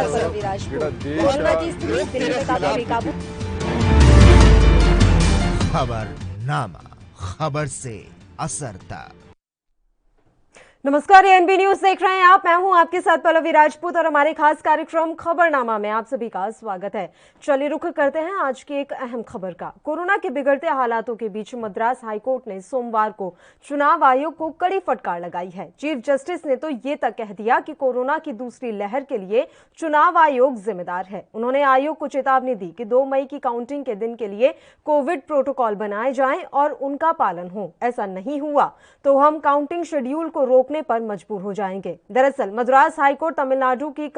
साथ पर विराजपुर कोरोना की स्थिति दिन में काफी बेकाबू। खबरनामा, खबर से असर तक। नमस्कार, एएनबी न्यूज देख रहे हैं आप। मैं हूं आपके साथ पल्लवी राजपूत और हमारे खास कार्यक्रम खबरनामा में आप सभी का स्वागत है। चलिए रुख करते हैं आज की एक अहम खबर का। कोरोना के बिगड़ते हालातों के बीच मद्रास हाईकोर्ट ने सोमवार को चुनाव आयोग को कड़ी फटकार लगाई है। चीफ जस्टिस ने तो ये तक कह दिया कि कोरोना की दूसरी लहर के लिए चुनाव आयोग जिम्मेदार है। उन्होंने आयोग को चेतावनी दी कि 2 मई की काउंटिंग के दिन के लिए कोविड प्रोटोकॉल बनाए जाएं और उनका पालन हो। ऐसा नहीं हुआ तो हम काउंटिंग शेड्यूल को रोकने पर मजबूर हो जाएंगे। दरअसल मद्रास हाईकोर्ट तमिलनाडु की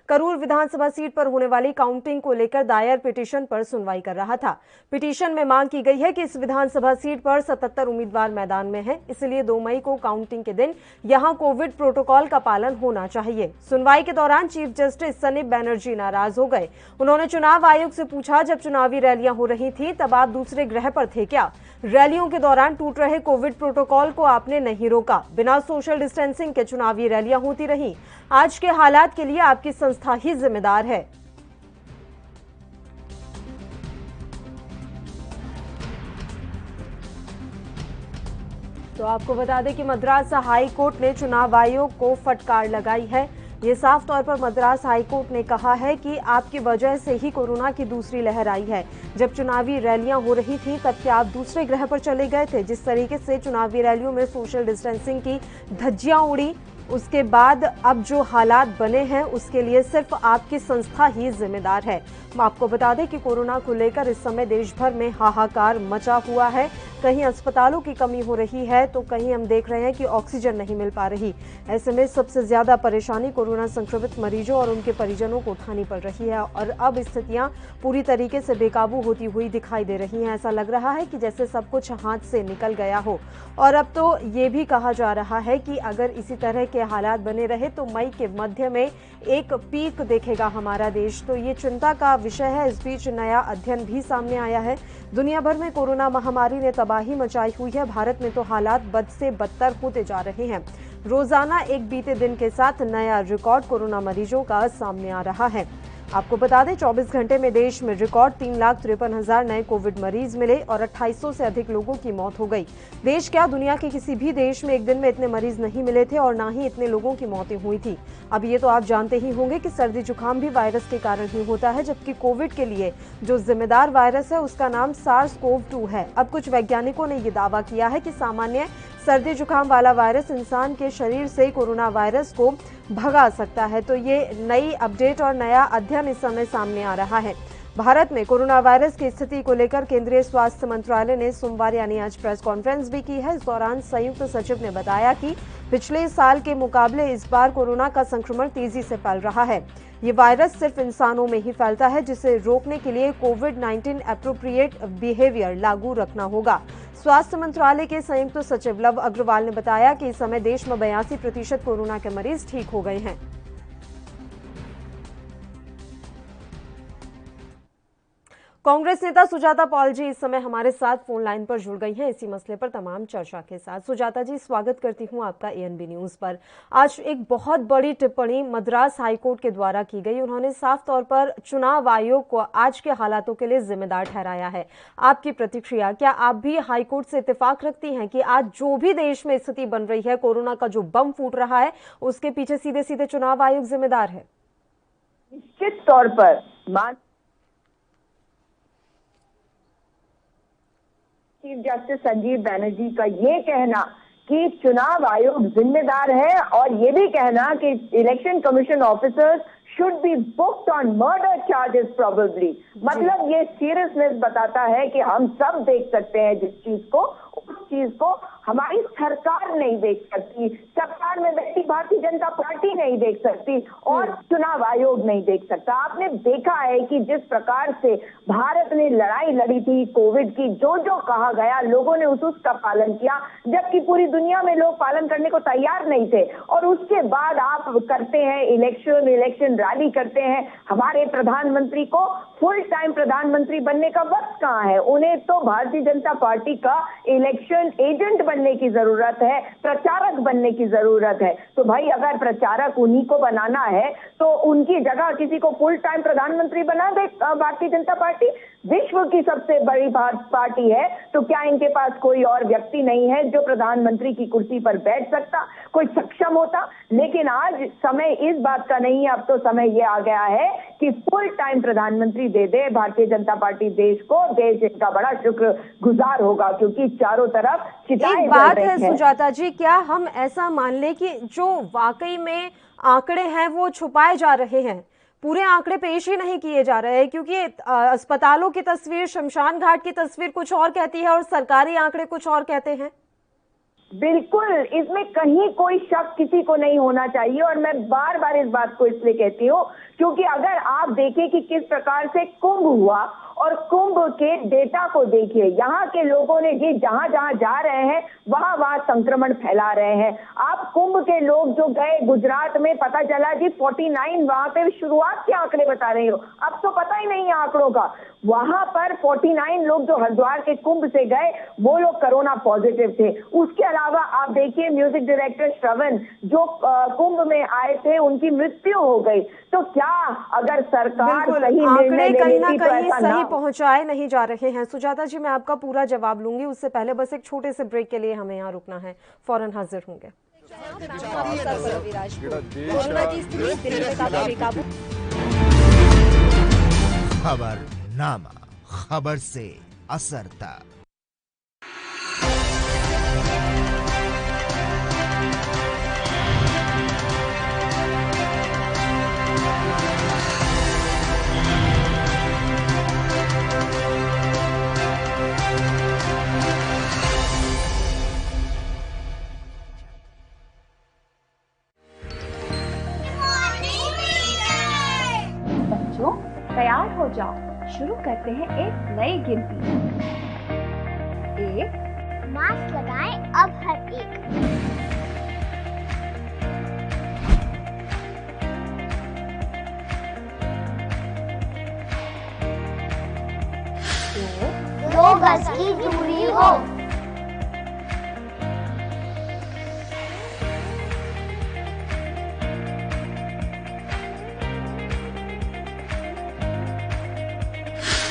करूर विधानसभा सीट पर होने वाली काउंटिंग को लेकर दायर पिटीशन पर सुनवाई कर रहा था। पिटीशन में मांग की गई है कि इस विधानसभा सीट पर 77 उम्मीदवार मैदान में हैं, इसलिए 2 मई को काउंटिंग के दिन यहां कोविड प्रोटोकॉल का पालन होना चाहिए। सुनवाई के दौरान चीफ जस्टिस सनीप बैनर्जी नाराज हो गए। उन्होंने चुनाव आयोग से पूछा, जब चुनावी रैलियां हो रही थी तब आप दूसरे ग्रह पर थे क्या? रैलियों के दौरान टूट रहे कोविड प्रोटोकॉल को आपने नहीं रोका। बिना सोशल डिस्टेंसिंग के चुनावी रैलियां होती रही। आज के हालात के लिए आपकी संस्था ही जिम्मेदार है। तो आपको बता दें कि मद्रास हाई कोर्ट ने चुनाव आयोग को फटकार लगाई है। ये साफ तौर पर मद्रास हाईकोर्ट ने कहा है कि आपकी वजह से ही कोरोना की दूसरी लहर आई है। जब चुनावी रैलियां हो रही थी तब क्या आप दूसरे ग्रह पर चले गए थे? जिस तरीके से चुनावी रैलियों में सोशल डिस्टेंसिंग की धज्जियां उड़ी, उसके बाद अब जो हालात बने हैं उसके लिए सिर्फ आपकी संस्था ही जिम्मेदार है। आपको बता दें कि कोरोना को लेकर इस समय देश भर में हाहाकार मचा हुआ है। कहीं अस्पतालों की कमी हो रही है तो कहीं हम देख रहे हैं कि ऑक्सीजन नहीं मिल पा रही। ऐसे में सबसे ज्यादा परेशानी कोरोना संक्रमित मरीजों और उनके परिजनों को उठानी पड़ रही है और अब स्थितियां पूरी तरीके से बेकाबू होती हुई दिखाई दे रही हैं। ऐसा लग रहा है कि जैसे सब कुछ हाथ से निकल गया हो और अब तो ये भी कहा जा रहा है कि अगर इसी तरह के हालात बने रहे तो मई के मध्य में एक पीक देखेगा हमारा देश। तो ये चिंता का विषय है। इस बीच नया अध्ययन भी सामने आया है। दुनिया भर में कोरोना महामारी ने तबाही मचाई हुई है। भारत में तो हालात बद से बदतर होते जा रहे हैं। रोजाना एक बीते दिन के साथ नया रिकॉर्ड कोरोना मरीजों का सामने आ रहा है। आपको बता दें 24 घंटे में देश में रिकॉर्ड 3,53,000 नए कोविड मरीज मिले और 2800 से अधिक लोगों की मौत हो गई। देश क्या दुनिया के किसी भी देश में एक दिन में इतने मरीज नहीं मिले थे और ना ही इतने लोगों की मौतें हुई थी। अब ये तो आप जानते ही होंगे कि सर्दी जुकाम भी वायरस के कारण ही होता है, जबकि कोविड के लिए जो जिम्मेदार वायरस है उसका नाम SARS-CoV-2 है। अब कुछ वैज्ञानिकों ने ये दावा किया है कि सामान्य सर्दी जुकाम वाला वायरस इंसान के शरीर से कोरोना वायरस को भगा सकता है। तो ये नई अपडेट और नया अध्ययन इस समय सामने आ रहा है। भारत में कोरोना वायरस की स्थिति को लेकर केंद्रीय स्वास्थ्य मंत्रालय ने सोमवार यानी आज प्रेस कॉन्फ्रेंस भी की है। इस दौरान संयुक्त सचिव ने बताया कि पिछले साल के मुकाबले इस बार कोरोना का संक्रमण तेजी से फैल रहा है। ये वायरस सिर्फ इंसानों में ही फैलता है, जिसे रोकने के लिए कोविड-19 एप्रोप्रिएट बिहेवियर लागू रखना होगा। स्वास्थ्य मंत्रालय के संयुक्त सचिव लव अग्रवाल ने बताया कि इस समय देश में 82% कोरोना के मरीज ठीक हो गए हैं। कांग्रेस नेता सुजाता पॉल जी इस समय हमारे साथ फोन लाइन पर जुड़ गई हैं इसी मसले पर तमाम चर्चा के साथ। सुजाता जी, स्वागत करती हूं आपका एएनबी न्यूज पर। आज एक बहुत बड़ी टिप्पणी मद्रास हाईकोर्ट के द्वारा की गई। उन्होंने साफ तौर पर चुनाव आयोग को आज के हालातों के लिए जिम्मेदार ठहराया है। आपकी प्रतिक्रिया, क्या आप भी हाईकोर्ट से इत्तेफाक रखती हैं कि आज जो भी देश में स्थिति बन रही है, कोरोना का जो बम फूट रहा है, उसके पीछे सीधे सीधे चुनाव आयोग जिम्मेदार है? निश्चित तौर पर चीफ जस्टिस संजीव बैनर्जी का ये कहना कि चुनाव आयोग जिम्मेदार है और ये भी कहना कि election commission officers should be booked on murder charges probably, मतलब ये सीरियसनेस बताता है कि हम सब देख सकते हैं जिस चीज को, उस चीज को हमारी सरकार नहीं देख सकती, सरकार में बैठी भारतीय जनता पार्टी नहीं देख सकती और चुनाव आयोग नहीं देख सकता। आपने देखा है कि जिस प्रकार से भारत ने लड़ाई लड़ी थी कोविड की, जो जो कहा गया लोगों ने उसका पालन किया, जबकि पूरी दुनिया में लोग पालन करने को तैयार नहीं थे। और उसके बाद आप करते हैं इलेक्शन रैली करते हैं। हमारे प्रधानमंत्री को फुल टाइम प्रधानमंत्री बनने का वक्त कहाँ है? उन्हें तो भारतीय जनता पार्टी का इलेक्शन एजेंट बनने की जरूरत है, प्रचारक बनने की जरूरत है। तो भाई अगर प्रचारक उन्हीं को बनाना है तो उनकी जगह किसी को फुल टाइम प्रधानमंत्री बना दे भारतीय जनता पार्टी। विश्व की सबसे बड़ी पार्टी है, तो क्या इनके पास कोई और व्यक्ति नहीं है जो प्रधानमंत्री की कुर्सी पर बैठ सकता, कोई सक्षम होता? लेकिन आज समय इस बात का नहीं है, अब तो समय ये आ गया है कि फुल टाइम प्रधानमंत्री दे दे भारतीय जनता पार्टी देश को। देश इनका बड़ा शुक्रगुजार होगा, क्योंकि चारों तरफ चिताएं एक बात जल रही है हैं। सुजाता जी, क्या हम ऐसा मान लें कि जो वाकई में आंकड़े हैं वो छुपाए जा रहे हैं, पूरे आंकड़े पेश ही नहीं किए जा रहे हैं? क्योंकि अस्पतालों की तस्वीर, शमशान घाट की तस्वीर कुछ और कहती है और सरकारी आंकड़े कुछ और कहते हैं। बिल्कुल, इसमें कहीं कोई शक किसी को नहीं होना चाहिए। और मैं बार बार इस बात को इसलिए कहती हूँ क्योंकि अगर आप देखें कि किस प्रकार से कुंभ हुआ और कुंभ के डेटा को देखिए, यहाँ के लोगों ने जी जहां जहां जा रहे हैं वहां वहां संक्रमण फैला रहे हैं। आप कुंभ के लोग जो गए गुजरात में, पता चला जी 49 वहां पे शुरुआत के आंकड़े बता रहे हो, अब तो पता ही नहीं है आंकड़ों का। वहां पर 49 लोग जो हरिद्वार के कुंभ से गए वो लोग कोरोना पॉजिटिव थे। उसके अलावा आप देखिए म्यूजिक डायरेक्टर श्रवण जो कुंभ में आए थे, उनकी मृत्यु हो गई। तो क्या अगर सरकार सही आंकड़े कहीं ना निर्णय कहीं सही ना पहुंचाए नहीं जा रहे हैं? सुजाता जी, मैं आपका पूरा जवाब लूंगी, उससे पहले बस एक छोटे से ब्रेक के लिए हमें यहाँ रुकना है, फौरन हाजिर होंगे। कोरोना की स्थिति दिन में काफी बेकाबू। खबरनामा, खबर से असर तक। बच्चों तैयार हो जाओ, शुरू करते हैं एक नई गिनती। 1, मास्क लगाएं अब हर एक। 2 गज की दूरी हो।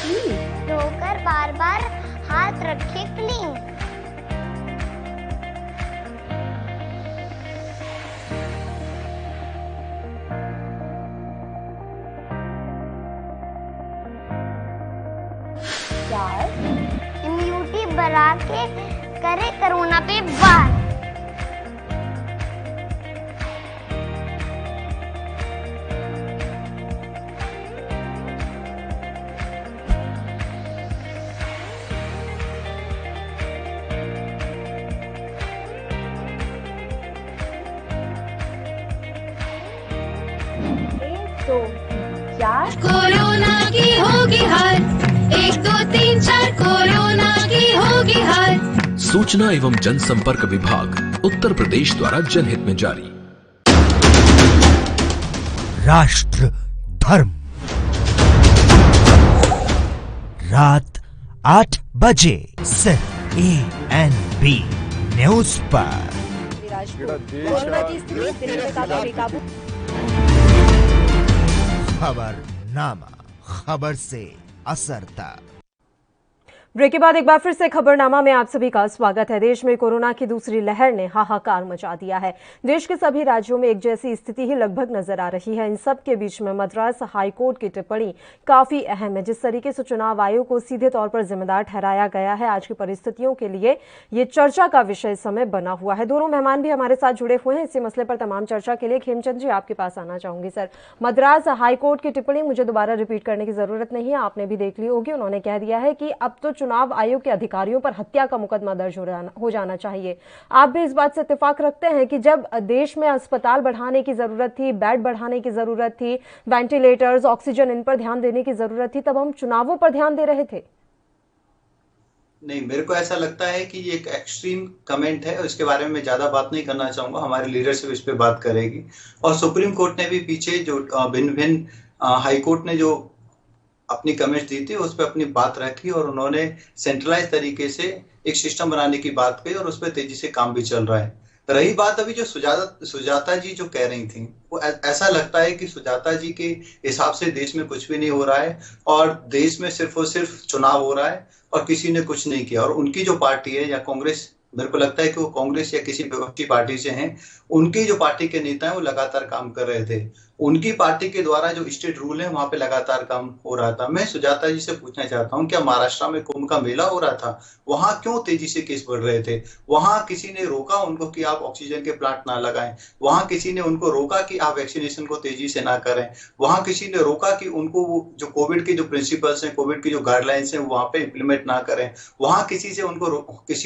3, धोकर बार बार हाथ रखें क्लीन। 4, इम्यूनिटी बढ़ा के करे कोरोना पे वार। 1, 2, 3, 4। कोरोना की होगी हार, 1, 2, 3, 4 कोरोना की होगी हार। सूचना एवं जनसंपर्क विभाग उत्तर प्रदेश द्वारा जनहित में जारी। राष्ट्र धर्म, रात 8 बजे सिर्फ ANB न्यूज पर। कोरोना की स्थिति दिन में काफी बेकाबू। खबरनामा, खबर से असर तक। ब्रेक के बाद एक बार फिर से खबरनामा में आप सभी का स्वागत है। देश में कोरोना की दूसरी लहर ने हाहाकार मचा दिया है। देश के सभी राज्यों में एक जैसी स्थिति ही लगभग नजर आ रही है। इन सब के बीच में मद्रास हाईकोर्ट की टिप्पणी काफी अहम है। जिस तरीके से चुनाव आयोग को सीधे तौर पर जिम्मेदार ठहराया गया है, आज की परिस्थितियों के लिए ये चर्चा का विषय इस समय बना हुआ है। दोनों मेहमान भी हमारे साथ जुड़े हुए हैं इसी मसले पर तमाम चर्चा के लिए। खेमचंद जी, आपके पास आना चाहूंगी। सर, मद्रास हाईकोर्ट की टिप्पणी मुझे दोबारा रिपीट करने की जरूरत नहीं है, आपने भी देख ली होगी। उन्होंने कह दिया है कि अब तो चुनाव आयोग के अधिकारियों पर हत्या का मुकदमा दर्ज हो जाना चाहिए। आप भी इस बात से इत्तेफाक रखते हैं कि जब देश में अस्पताल बढ़ाने की जरूरत थी, बेड बढ़ाने की जरूरत थी, वेंटिलेटर्स, ऑक्सीजन, इन पर ध्यान देने की जरूरत थी, तब हम चुनावों पर ध्यान दे रहे थे? नहीं, मेरे को ऐसा लगता है कि ये एक एक्सट्रीम कमेंट है और इसके बारे में मैं ज्यादा बात नहीं करना चाहूंगा। हमारी लीडरशिप इस पे बात करेगी। और सुप्रीम कोर्ट ने भी पीछे जो भिन्न भिन्न हाई कोर्ट ने जो अपनी कमेंट्स दी थी, उस पर अपनी बात रखी और उन्होंने सेंट्रलाइज तरीके से एक सिस्टम बनाने की बात कही और उस पर तेजी से काम भी चल रहा है। रही बात अभी जो सुजाता जी जो कह रही थी, वो ऐसा लगता है कि सुजाता जी के हिसाब से देश में कुछ भी नहीं हो रहा है और देश में सिर्फ और सिर्फ चुनाव हो रहा है और किसी ने कुछ नहीं किया। और उनकी जो पार्टी है या कांग्रेस, मेरे को लगता है कि वो कांग्रेस या किसी विपक्षी पार्टी से हैं, उनकी जो पार्टी के नेता हैं वो लगातार काम कर रहे थे। उनकी पार्टी के द्वारा जो स्टेट रूल है वहां पे लगातार काम हो रहा था। मैं सुजाता जी से पूछना चाहता हूं, क्या महाराष्ट्र में कुंभ का मेला हो रहा था, वहां क्यों तेजी से केस बढ़ रहे थे? वहां किसी ने रोका उनको कि आप ऑक्सीजन के प्लांट ना लगाएं? वहां किसी ने उनको रोका कि आप वैक्सीनेशन को तेजी से ना करें? वहां किसी ने रोका कि उनको जो कोविड के जो प्रिंसिपल्स हैं, कोविड की जो गाइडलाइंस हैं, वहां पे इम्प्लीमेंट ना करें? वहां किसी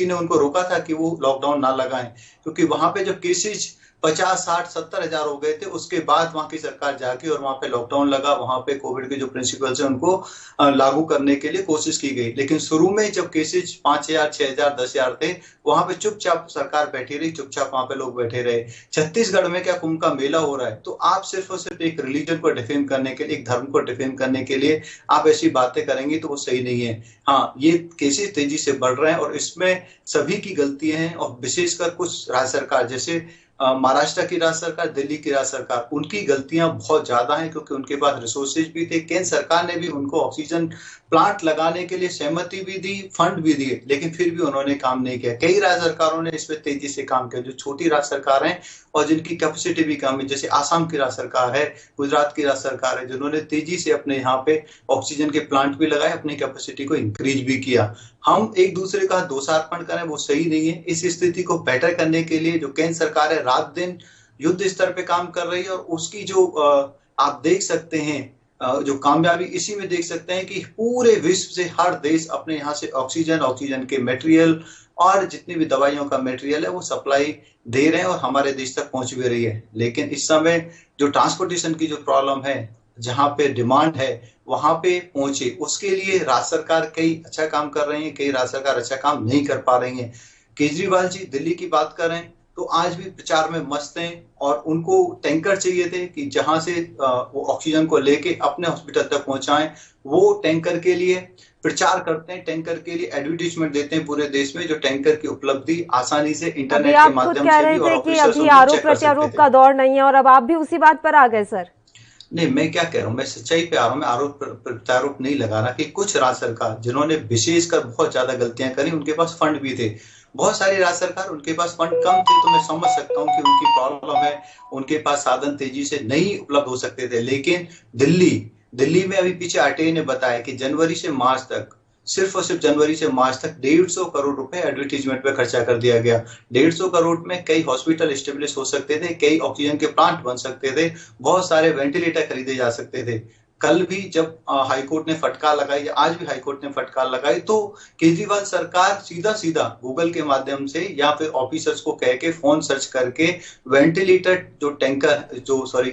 ने उनको रोका था कि वो लॉकडाउन ना लगाएं? क्योंकि वहां पे जो केसेज 50, 60, 70 हजार हो गए थे, उसके बाद वहां की सरकार जाके और वहां पे लॉकडाउन लगा, वहां पे कोविड के जो प्रिंसिपल्स हैं उनको लागू करने के लिए कोशिश की गई। लेकिन शुरू में जब केसेज 5,000, 6,000, 10,000 थे, वहां पे चुपचाप सरकार बैठी रही, चुपचाप वहां पे लोग बैठे रहे। छत्तीसगढ़ में क्या कुंभ का मेला हो रहा है? तो आप सिर्फ और सिर्फ एक रिलीजन को डिफेंड करने के लिए, एक धर्म को डिफेंड करने के लिए आप ऐसी बातें करेंगे तो वो सही नहीं है। हाँ, ये केसेस तेजी से बढ़ रहे हैं और इसमें सभी की गलतियां हैं और विशेषकर कुछ राज्य सरकार, जैसे महाराष्ट्र की राज्य सरकार, दिल्ली की राज्य सरकार, उनकी गलतियां बहुत ज्यादा हैं क्योंकि उनके पास रिसोर्सेज भी थे। केंद्र सरकार ने भी उनको ऑक्सीजन प्लांट लगाने के लिए सहमति भी दी, फंड भी दिए, लेकिन फिर भी उन्होंने काम नहीं किया। कई राज्य सरकारों ने इस पर तेजी से काम किया, जो छोटी राज्य सरकार हैं और जिनकी कैपेसिटी भी कम है, जैसे आसाम की राज्य सरकार है, गुजरात की राज्य सरकार है, जिन्होंने तेजी से अपने यहाँ पे ऑक्सीजन के प्लांट भी लगाए, अपनी कैपेसिटी को इंक्रीज भी किया। हम एक दूसरे का दोषारोपण करें वो सही नहीं है। इस स्थिति को बेटर करने के लिए जो केंद्र सरकार है रात दिन युद्ध स्तर पे काम कर रही है और उसकी जो आप देख सकते हैं जो कामयाबी इसी में देख सकते हैं कि पूरे विश्व से हर देश अपने यहाँ से ऑक्सीजन के मटेरियल और जितनी भी दवाइयों का मटेरियल है वो सप्लाई दे रहे हैं और हमारे देश तक पहुंच भी रही है। लेकिन इस समय जो ट्रांसपोर्टेशन की जो प्रॉब्लम है, जहां पे डिमांड है वहां पे पहुंचे, उसके लिए राज्य सरकार कई अच्छा काम कर रही है, कई राज्य सरकार अच्छा काम नहीं कर पा रही है। केजरीवाल जी दिल्ली की बात करें तो आज भी प्रचार में मस्त हैं और उनको टैंकर चाहिए थे कि जहां से वो ऑक्सीजन को लेके अपने हॉस्पिटल तक पहुंचाएं। वो टैंकर के लिए प्रचार करते हैं, टैंकर के लिए एडवर्टीजमेंट देते हैं पूरे देश में, जो टैंकर की उपलब्धि आसानी से इंटरनेट के माध्यम से भी, और कि अभी आरोप प्रत्यारोप का दौर नहीं है और अब आप भी उसी बात पर आ गए सर। नहीं, मैं क्या कह रहा हूँ, मैं सच्चाई पे आ रहा हूँ, मैं आरोप प्रत्यारोप नहीं लगा रहा कि कुछ राज्य सरकार जिन्होंने विशेषकर बहुत ज्यादा गलतियां करी, उनके पास फंड भी थे। बहुत सारी राज्य सरकार उनके पास फंड कम थे तो मैं समझ सकता हूँ कि उनकी प्रॉब्लम है, उनके पास साधन तेजी से नहीं उपलब्ध हो सकते थे। लेकिन दिल्ली में अभी पीछे आरटीआई ने बताया कि जनवरी से मार्च तक, सिर्फ और सिर्फ जनवरी से मार्च तक 150 करोड़ रुपए एडवर्टीजमेंट पे खर्चा कर दिया गया। 150 करोड़ में कई हॉस्पिटल एस्टेब्लिश हो सकते थे, कई ऑक्सीजन के प्लांट बन सकते थे, बहुत सारे वेंटिलेटर खरीदे जा सकते थे। कल भी जब हाईकोर्ट ने फटकार लगाई, आज भी हाईकोर्ट ने फटकार लगाई, तो केजरीवाल सरकार सीधा गूगल के माध्यम से या फिर ऑफिसर्स को कह के फोन सर्च करके वेंटिलेटर जो टैंकर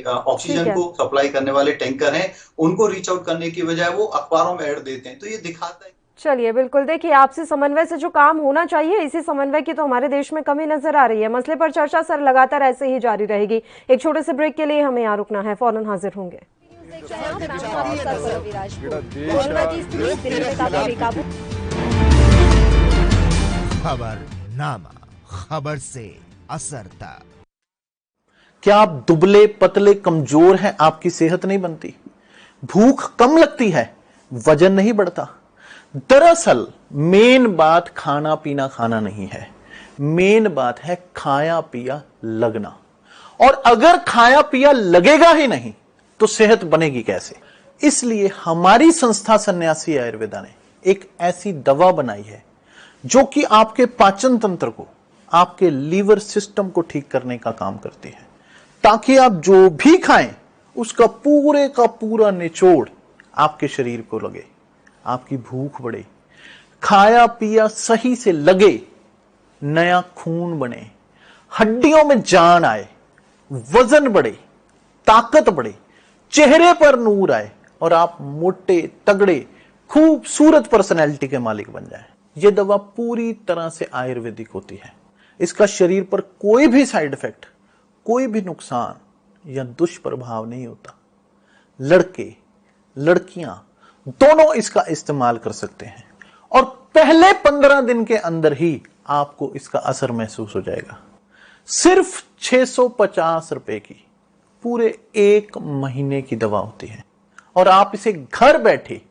ऑक्सीजन को सप्लाई करने वाले टैंकर हैं उनको रीच आउट करने की बजाय वो अखबारों में ऐड देते हैं। तो ये दिखाता है। चलिए, बिल्कुल देखिए, आपसी समन्वय से जो काम होना चाहिए, इसी समन्वय की तो हमारे देश में कमी नजर आ रही है। मसले पर चर्चा सर लगातार ऐसे ही जारी रहेगी। एक छोटे से ब्रेक के लिए हमें यहाँ रुकना है, फौरन हाजिर होंगे। खबरनामा, खबर से असरता। क्या आप दुबले पतले कमजोर हैं, आपकी सेहत नहीं बनती, भूख कम लगती है, वजन नहीं बढ़ता? दरअसल मेन बात खाना पीना खाना नहीं है, मेन बात है खाया पिया लगना। और अगर खाया पिया लगेगा ही नहीं तो सेहत बनेगी कैसे? इसलिए हमारी संस्था सन्यासी आयुर्वेदा ने एक ऐसी दवा बनाई है जो कि आपके पाचन तंत्र को, आपके लीवर सिस्टम को ठीक करने का काम करती है, ताकि आप जो भी खाएं उसका पूरे का पूरा निचोड़ आपके शरीर को लगे, आपकी भूख बढ़े, खाया पिया सही से लगे, नया खून बने, हड्डियों में जान आए, वजन बढ़े, ताकत बढ़े, चेहरे पर नूर आए और आप मोटे तगड़े खूबसूरत पर्सनैलिटी के मालिक बन जाएं। यह दवा पूरी तरह से आयुर्वेदिक होती है। इसका शरीर पर कोई भी साइड इफेक्ट, कोई भी नुकसान या दुष्प्रभाव नहीं होता। लड़के, लड़कियां दोनों इसका इस्तेमाल कर सकते हैं और पहले 15 दिन के अंदर ही आपको इसका असर महसूस हो जाएगा। सिर्फ 650 रुपए की पूरे 1 महीने की दवा होती है और आप इसे घर बैठे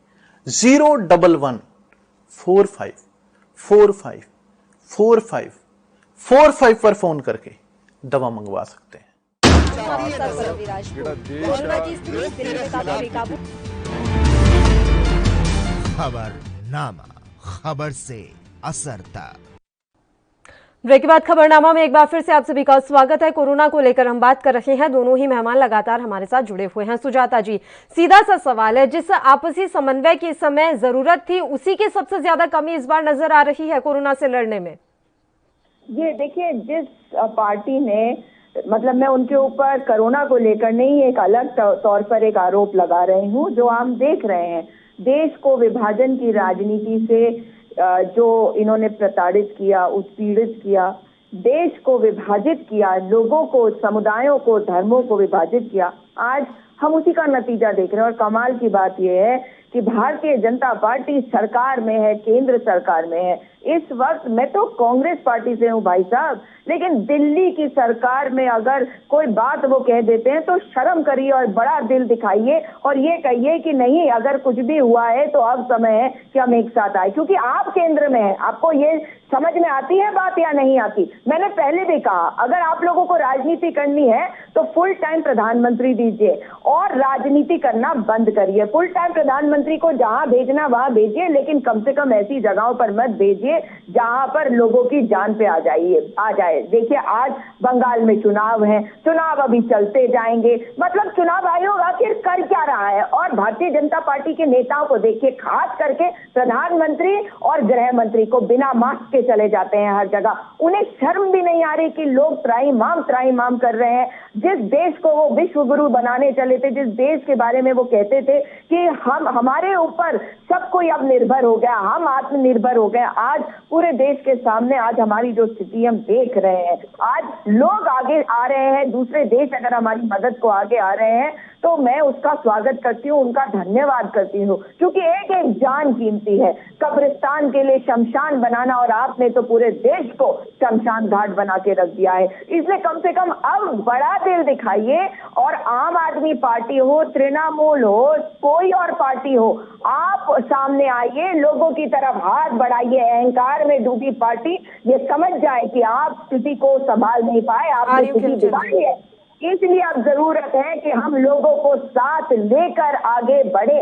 01145454545 पर फोन करके दवा मंगवा सकते हैं। खबरनामा, खबर से असर तक। ब्रेक के बाद खबरनामा में एक बार फिर से आप सभी का स्वागत है। कोरोना को लेकर हम बात कर रहे हैं। दोनों ही मेहमान लगातार हमारे साथ जुड़े हुए हैं। सुजाता जी, सीधा सा सवाल है, जिस आपसी समन्वय की इस समय जरूरत थी, उसी की सबसे ज्यादा कमी इस बार नजर आ रही है कोरोना से लड़ने में। ये देखिए, जिस पार्टी ने, मतलब मैं उनके ऊपर कोरोना को लेकर नहीं, एक अलग तौर पर एक आरोप लगा रही हूँ, जो हम देख रहे हैं देश को विभाजन की राजनीति से जो इन्होंने प्रताड़ित किया, उत्पीड़ित किया, देश को विभाजित किया, लोगों को, समुदायों को, धर्मों को विभाजित किया, आज हम उसी का नतीजा देख रहे हैं। और कमाल की बात यह है कि भारतीय जनता पार्टी सरकार में है, केंद्र सरकार में है। इस वक्त मैं तो कांग्रेस पार्टी से हूँ भाई साहब, लेकिन दिल्ली की सरकार में अगर कोई बात वो कह देते हैं तो शर्म करिए और बड़ा दिल दिखाइए और ये कहिए कि नहीं, अगर कुछ भी हुआ है तो अब समय है कि हम एक साथ आए, क्योंकि आप केंद्र में हैं। आपको ये समझ में आती है बात या नहीं आती? मैंने पहले भी कहा, अगर आप लोगों को राजनीति करनी है तो फुल टाइम प्रधानमंत्री दीजिए और राजनीति करना बंद करिए। फुल टाइम प्रधानमंत्री को जहां भेजना वहां भेजिए, लेकिन कम से कम ऐसी जगहों पर मत भेजिए जहां पर लोगों की जान पे आ जाए। देखिए, आज बंगाल में चुनाव है, चुनाव अभी चलते जाएंगे, मतलब चुनाव आयोग आखिर कर क्या रहा है? और भारतीय जनता पार्टी के नेताओं को देखिए, खास करके प्रधानमंत्री और गृह मंत्री को बिना मास्क के चले जाते हैं हर जगह। उन्हें शर्म भी नहीं आ रही कि लोग त्राहीमाम कर रहे हैं। जिस देश को वो विश्व गुरु बनाने चले थे, जिस देश के बारे में वो कहते थे कि हमारे ऊपर सब कोई अब निर्भर हो गया, हम आत्मनिर्भर हो गए, आज पूरे देश के सामने आज हमारी जो स्थिति हम देख रहे हैं, आज लोग आगे आ रहे हैं, दूसरे देश अगर हमारी मदद को आगे आ रहे हैं तो मैं उसका स्वागत करती हूँ, उनका धन्यवाद करती हूँ, क्योंकि एक एक जान कीमती है। कब्रिस्तान के लिए शमशान बनाना, और आपने तो पूरे देश को शमशान घाट बना के रख दिया है। इसलिए कम से कम अब बड़ा दिल दिखाइए और आम आदमी पार्टी हो, तृणमूल हो, कोई और पार्टी हो, आप सामने आइए, लोगों की तरफ हाथ बढ़ाइए। अहंकार में डूबी पार्टी ये समझ जाए कि आप स्थिति को संभाल नहीं पाए, आपने स्थिति बिगाड़ी है। इसलिए अब जरूरत है कि हम लोगों को साथ लेकर आगे बढ़े।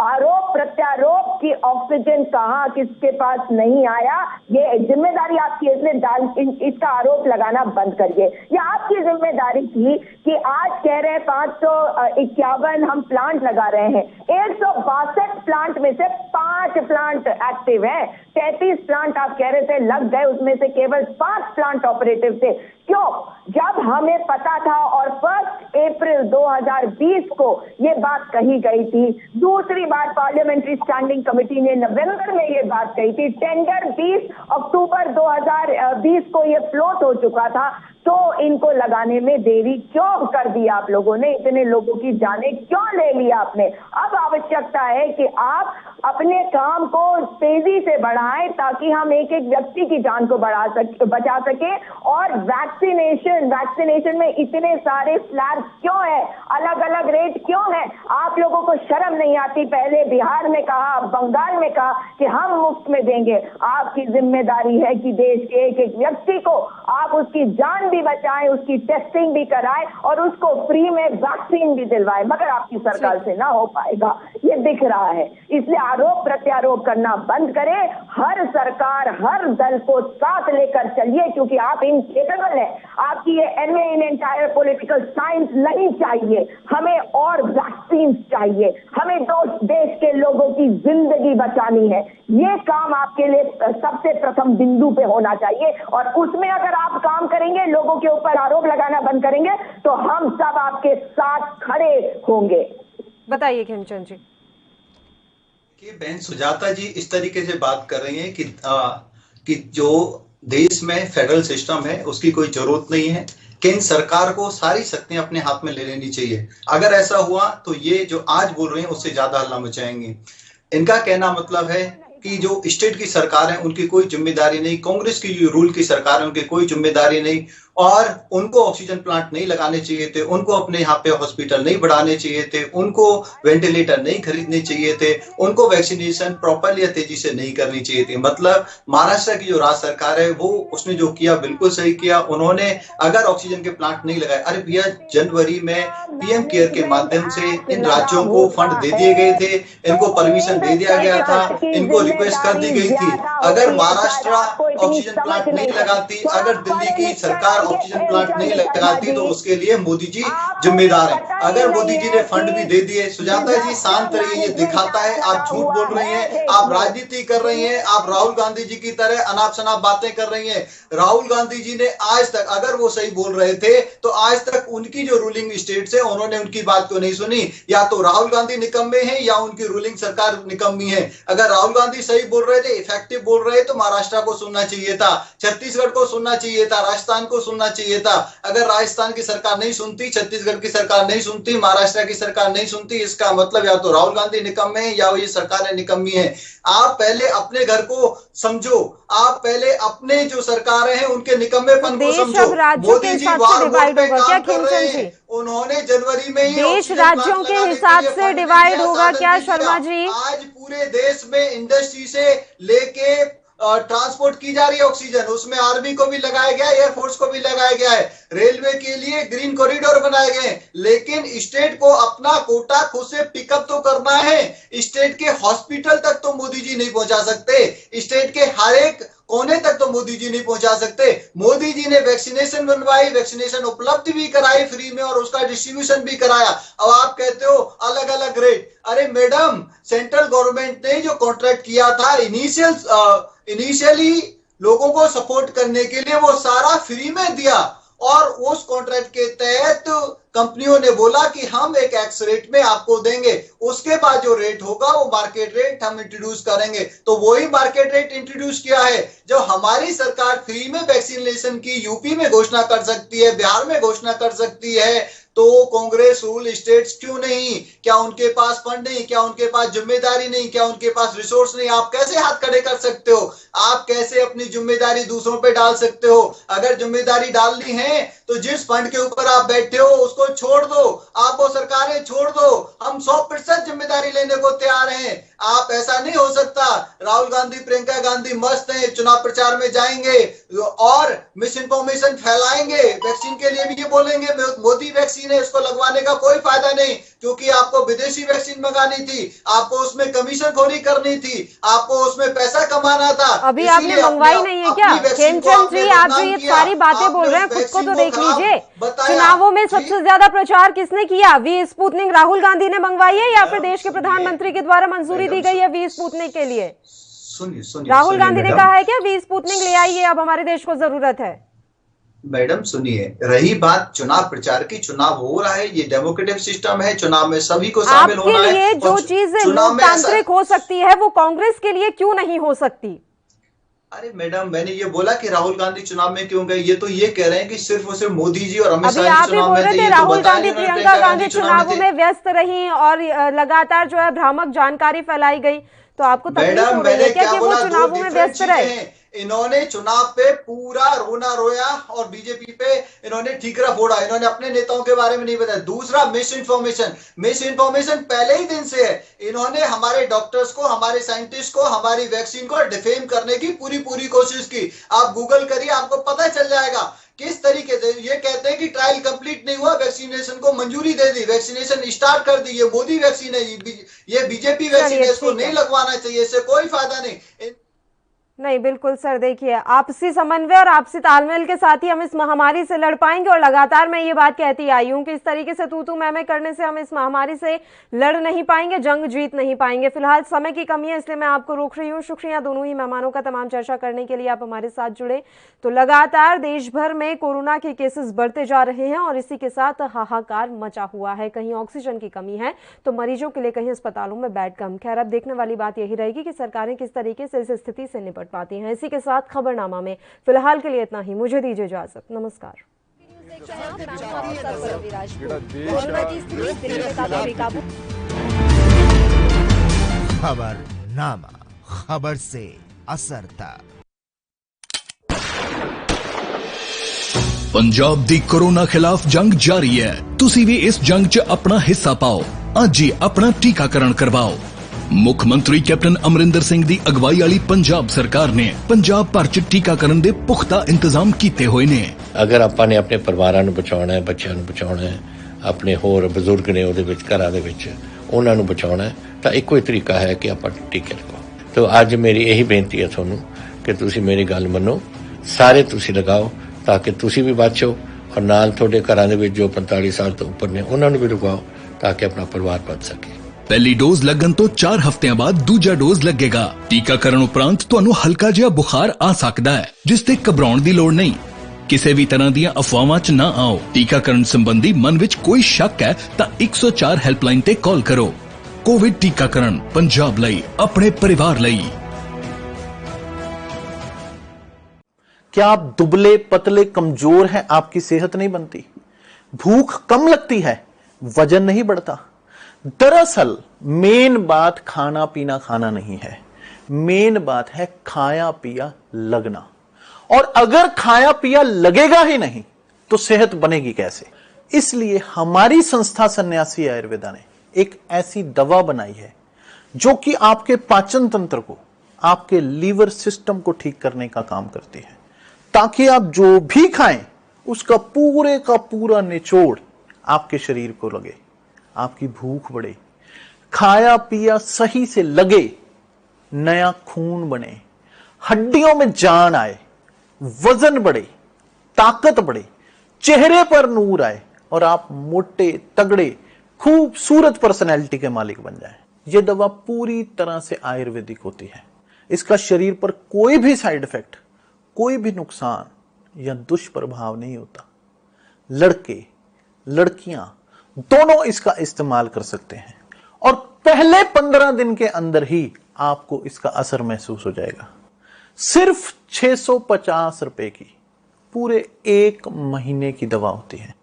आरोप प्रत्यारोप की ऑक्सीजन कहाँ किसके पास नहीं आया, ये जिम्मेदारी आपकी है, इसलिए इसका आरोप लगाना बंद करिए। ये आपकी जिम्मेदारी थी कि आज कह रहे हैं 551 हम प्लांट लगा रहे हैं, 162 प्लांट में से 5 प्लांट एक्टिव है, 33 प्लांट आप कह रहे थे लग गए, उसमें से केवल 5 प्लांट ऑपरेटिव थे। क्यों? जब हमें पता था और 1 अप्रैल 2020 को ये बात कही गई थी। दूसरी बार पार्लियामेंट्री स्टैंडिंग कमेटी ने नवंबर में ये बात कही थी। टेंडर 20 अक्टूबर 2020 को ये फ्लोट हो चुका था, तो इनको लगाने में देरी क्यों कर दी आप लोगों ने? इतने लोगों की जानें क्यों ले ली आपने? अब आवश्यकता है कि आप अपने काम को तेजी से बढ़ाएं ताकि हम एक एक व्यक्ति की जान को बचा सके। और वैक्सीनेशन में इतने सारे फ्लैग क्यों है, अलग अलग रेट क्यों है? आप लोगों को शर्म नहीं आती? पहले बिहार में कहा, बंगाल में कहा कि हम मुफ्त में देंगे। आपकी जिम्मेदारी है कि देश के एक एक व्यक्ति को आप उसकी जान भी बचाएं, उसकी टेस्टिंग भी कराएं और उसको फ्री में वैक्सीन भी दिलवाएं, मगर आपकी सरकार से ना हो पाएगा, ये दिख रहा है। इसलिए आरोप प्रत्यारोप करना बंद करें, हर सरकार, हर दल को साथ लेकर चलिए, क्योंकि आप इनकेपेबल हैं। आपकी ये MA in entire political science नहीं चाहिए, हमें और वैक्सीन चाहिए, हमें देश के लोगों की जिंदगी बचानी है। ये काम आपके लिए सबसे प्रथम बिंदु पे होना चाहिए, और उसमें अगर आप काम करेंगे, लोगों के ऊपर आरोप लगाना बंद करेंगे, तो हम सब आपके साथ खड़े होंगे। बताइए खेमचंद जी। कि बहन सुजाता जी इस तरीके से बात कर रही हैं कि जो देश में फेडरल सिस्टम है उसकी कोई जरूरत नहीं है, केंद्र सरकार को सारी शक्तियां अपने हाथ में ले लेनी चाहिए। अगर ऐसा हुआ तो ये जो आज बोल रहे हैं उससे ज्यादा हल्ला मचाएंगे। इनका कहना मतलब है कि जो स्टेट की सरकार है उनकी कोई जिम्मेदारी नहीं, कांग्रेस की जो रूल की सरकार है उनकी कोई जिम्मेदारी नहीं, और उनको ऑक्सीजन प्लांट नहीं लगाने चाहिए थे, उनको अपने यहाँ पे हॉस्पिटल नहीं बढ़ाने चाहिए थे, उनको वेंटिलेटर नहीं खरीदने चाहिए थे, उनको वैक्सीनेशन प्रॉपरली या तेजी से नहीं करनी चाहिए थी। मतलब महाराष्ट्र की जो राज्य सरकार है वो उसने जो किया बिल्कुल सही किया। उन्होंने अगर ऑक्सीजन के प्लांट नहीं लगाए, अरे भैया जनवरी में पीएम केयर के माध्यम से इन राज्यों को फंड दे दिए गए थे, इनको परमिशन दे दिया गया था, इनको रिक्वेस्ट कर दी गई थी। अगर महाराष्ट्र ऑक्सीजन प्लांट नहीं लगाती, अगर दिल्ली की सरकार ऑक्सीजन प्लांट नहीं लगाती, तो उसके लिए मोदी जी जिम्मेदार हैं। अगर मोदी जी ने फंड भी दे दिए, सुजाता जी शांत रहिए, ये दिखाता है आप झूठ बोल रही हैं, आप राजनीति कर रही हैं, आप राहुल गांधी जी की तरह अनाप शनाप बातें कर रही हैं। राहुल गांधी जी ने आज तक, अगर वो सही बोल रहे थे तो आज तक उनकी जो रूलिंग स्टेट्स है उन्होंने उनकी बात क्यों नहीं सुनी? या तो राहुल गांधी निकम्मे हैं या उनकी रूलिंग सरकार निकम्मी है। अगर राहुल गांधी सही बोल रहे थे, इफेक्टिव बोल रहे, तो महाराष्ट्र को सुनना चाहिए था, छत्तीसगढ़ को सुनना चाहिए था, राजस्थान को सुनना चाहिए था। अगर राजस्थान की सरकार नहीं सुनती, छत्तीसगढ़ की सरकार नहीं सुनती, महाराष्ट्र की सरकार नहीं सुनती, इसका मतलब या तो राहुल गांधी निकम्मे हैं या ये सरकारें निकम्मी हैं। आप पहले अपने घर को समझो, आप पहले अपने जो सरकारें हैं उनके निकम्मेपन को समझो। मोदी जी वार पे काम कर रहे हैं, उन्होंने जनवरी में ही देश राज्यों के हिसाब से डिवाइड होगा क्या शर्मा जी? आज पूरे देश में इंडस्ट्री से लेके ट्रांसपोर्ट की जा रही है ऑक्सीजन, उसमें आर्मी को भी लगाया गया है, एयरफोर्स को भी लगाया गया है, रेलवे के लिए ग्रीन कॉरिडोर बनाए गए हैं। लेकिन स्टेट को अपना कोटा खुद से पिकअप तो करना है। स्टेट के हॉस्पिटल तक तो मोदी जी नहीं पहुंचा सकते, स्टेट के हर एक कोने तक तो मोदी जी नहीं पहुंचा सकते। मोदी जी ने वैक्सीनेशन बनवाई, वैक्सीनेशन उपलब्ध भी कराई फ्री में, और उसका डिस्ट्रीब्यूशन भी कराया। अब आप कहते हो अलग अलग रेट। अरे मैडम, सेंट्रल गवर्नमेंट ने जो कॉन्ट्रैक्ट किया था इनिशियली लोगों को सपोर्ट करने के लिए, वो सारा फ्री में दिया, और उस कॉन्ट्रैक्ट के तहत कंपनियों ने बोला कि हम एक एक्स रेट में आपको देंगे, उसके बाद जो रेट होगा वो मार्केट रेट हम इंट्रोड्यूस करेंगे। तो वही मार्केट रेट इंट्रोड्यूस किया है। जब हमारी सरकार फ्री में वैक्सीनेशन की यूपी में घोषणा कर सकती है, बिहार में घोषणा कर सकती है, तो कांग्रेस रूल स्टेट्स क्यों नहीं? क्या उनके पास फंड नहीं? क्या उनके पास जिम्मेदारी नहीं? क्या उनके पास रिसोर्स नहीं? आप कैसे हाथ खड़े कर सकते हो? आप कैसे अपनी जिम्मेदारी दूसरों पे डाल सकते हो? अगर जिम्मेदारी डालनी है तो जिस फंड के ऊपर आप बैठे हो उसको छोड़ दो, आप वो सरकारें छोड़ दो, हम 100% जिम्मेदारी लेने को तैयार हैं। आप ऐसा नहीं हो सकता। राहुल गांधी, प्रियंका गांधी मस्त हैं, चुनाव प्रचार में जाएंगे और मिस इन्फॉर्मेशन फैलाएंगे, वैक्सीन के लिए भी ये बोलेंगे मोदी वैक्सीन है, इसको लगवाने का कोई फायदा नहीं, क्योंकि आपको विदेशी वैक्सीन मंगानी थी, आपको उसमें कमीशन खोरी करनी थी, आपको उसमें पैसा कमाना था। अभी आपने मंगवाई नहीं है क्या? खेमचंद जी, आप जो ये सारी बातें बोल रहे हैं, खुद को तो देख लीजिए। चुनावों में सबसे ज्यादा प्रचार किसने किया? वी स्पुतनिक राहुल गांधी ने मंगवाई है या फिर देश के प्रधानमंत्री के द्वारा मंजूरी दी गई है वी स्पुतनिक के लिए? सुनिए, राहुल गांधी ने कहा है क्या वी स्पुतनिक ले आइए, अब हमारे देश को जरूरत है? मैडम सुनिए, रही बात चुनाव प्रचार की, चुनाव हो रहा है, ये डेमोक्रेटिक सिस्टम है, चुनाव में सभी को शामिल होना है। आपके लिए जो चीज लोकतांत्रिक हो सकती है वो कांग्रेस के लिए क्यों नहीं हो सकती? अरे मैडम, मैंने ये बोला कि राहुल गांधी चुनाव में क्यों गए? ये तो ये कह रहे हैं कि सिर्फ और सिर्फ मोदी जी और अमित शाह चुनाव में थे। राहुल गांधी, प्रियंका गांधी चुनाव में व्यस्त रही और लगातार जो है भ्रामक जानकारी फैलाई गई, तो आपको तकलीफ हो रही है क्या कि वो चुनावों में व्यस्त रहे? इन्होंने चुनाव पे पूरा रोना रोया और बीजेपी पे इन्होंने ठीकरा फोड़ा, इन्होंने अपने नेताओं के बारे में नहीं बताया। दूसरा, मिस इन्फॉर्मेशन पहले ही दिन से है। इन्होंने हमारे डॉक्टर्स को, हमारे साइंटिस्ट को, हमारी वैक्सीन को डिफेम करने की पूरी कोशिश की। आप गूगल करिए, आपको पता चल जाएगा किस तरीके से ये कहते हैं कि ट्रायल कंप्लीट नहीं हुआ, वैक्सीनेशन को मंजूरी दे दी, वैक्सीनेशन स्टार्ट कर दी, ये मोदी वैक्सीन है, ये बीजेपी वैक्सीन है, इसको नहीं लगवाना चाहिए, इससे कोई फायदा नहीं। नहीं, बिल्कुल सर, देखिए आपसी समन्वय और आपसी तालमेल के साथ ही हम इस महामारी से लड़ पाएंगे। और लगातार मैं ये बात कहती आई हूं कि इस तरीके से तू मैं करने से हम इस महामारी से लड़ नहीं पाएंगे, जंग जीत नहीं पाएंगे। फिलहाल समय की कमी है, इसलिए मैं आपको रोक रही हूँ। शुक्रिया दोनों ही मेहमानों का तमाम चर्चा करने के लिए, आप हमारे साथ जुड़े। तो लगातार देश भर में कोरोना के केसेस बढ़ते जा रहे हैं और इसी के साथ हाहाकार मचा हुआ है। कहीं ऑक्सीजन की कमी है तो मरीजों के लिए कहीं अस्पतालों में बेड कम। खैर, अब देखने वाली बात यही रहेगी कि सरकारें किस तरीके से इस स्थिति से निपट पाती हैं। इसी के साथ खबरनामा में फिलहाल के लिए इतना ही। मुझे दीजिए इजाजत, नमस्कार। कोरोना की स्थिति दिल्ली में काफी बेकाबू। खबरनामा, खबर से असर तक। पंजाब दी कोरोना खिलाफ जंग जारी है। तुसी भी इस जंग च अपना हिस्सा पाओ। अज ही अपना टीकाकरण करवाओ। मुख मंत्री कैप्टन अमरिंदर सिंह दी अगवाई वाली पंजाब सरकार ने पंजाब भर च टीकाकरण दे पुख्ता इंतजाम कीते हुए ने। अगर आपां ने अपने परिवारां नूं बचाउणा है, बच्चों नूं बचाउणा है, अपने होर बजुर्ग ने उहदे विच घरां दे विच उहनां नूं बचाउणा है, तां इक्को ही तरीका है कि आपां टीके लगाओ। तो अज मेरी यही बेनती है तुहानूं कि तुसीं मेरी गल मन्नो, सारे तुसीं लगाओ ताकि तुसीं भी बचो और नाल तुहाडे घरां दे विच जो 45 साल तो उपर ने उहनां नूं भी लगाओ ताकि अपना परिवार बच सके। पहली डोज लगन तो 4 हफ्तियां बाद दूजा डोज लगेगा। टीकाकरण उपरांत तुहानूं हल्का जिहा बुखार आ सकदा है, जिस ते घबराउण दी लोड़ नहीं। किसी भी तरह दी अफवाहां च ना आओ। टीकाकरण संबंधी मन विच कोई शक है तां 104 हेल्पलाइन ते कॉल करो। कोविड टीकाकरण पंजाब लई, अपने परिवार लई। क्या आप दुबले पतले कमजोर हैं? आपकी सेहत नहीं बनती, भूख कम लगती है, वजन नहीं बढ़ता। दरअसल मेन बात खाना पीना खाना नहीं है, मेन बात है खाया पिया लगना। और अगर खाया पिया लगेगा ही नहीं तो सेहत बनेगी कैसे? इसलिए हमारी संस्था सन्यासी आयुर्वेदा ने एक ऐसी दवा बनाई है जो कि आपके पाचन तंत्र को, आपके लीवर सिस्टम को ठीक करने का काम करती है, ताकि आप जो भी खाएं उसका पूरे का पूरा निचोड़ आपके शरीर को लगे, आपकी भूख बढ़े, खाया पिया सही से लगे, नया खून बने, हड्डियों में जान आए, वजन बढ़े, ताकत बढ़े, चेहरे पर नूर आए और आप मोटे तगड़े खूबसूरत पर्सनैलिटी के मालिक बन जाएं। यह दवा पूरी तरह से आयुर्वेदिक होती है। इसका शरीर पर कोई भी साइड इफेक्ट, कोई भी नुकसान या दुष्प्रभाव नहीं होता। लड़के लड़कियां दोनों इसका इस्तेमाल कर सकते हैं और पहले 15 दिन के अंदर ही आपको इसका असर महसूस हो जाएगा। सिर्फ 650 रुपए की पूरे 1 महीने की दवा होती है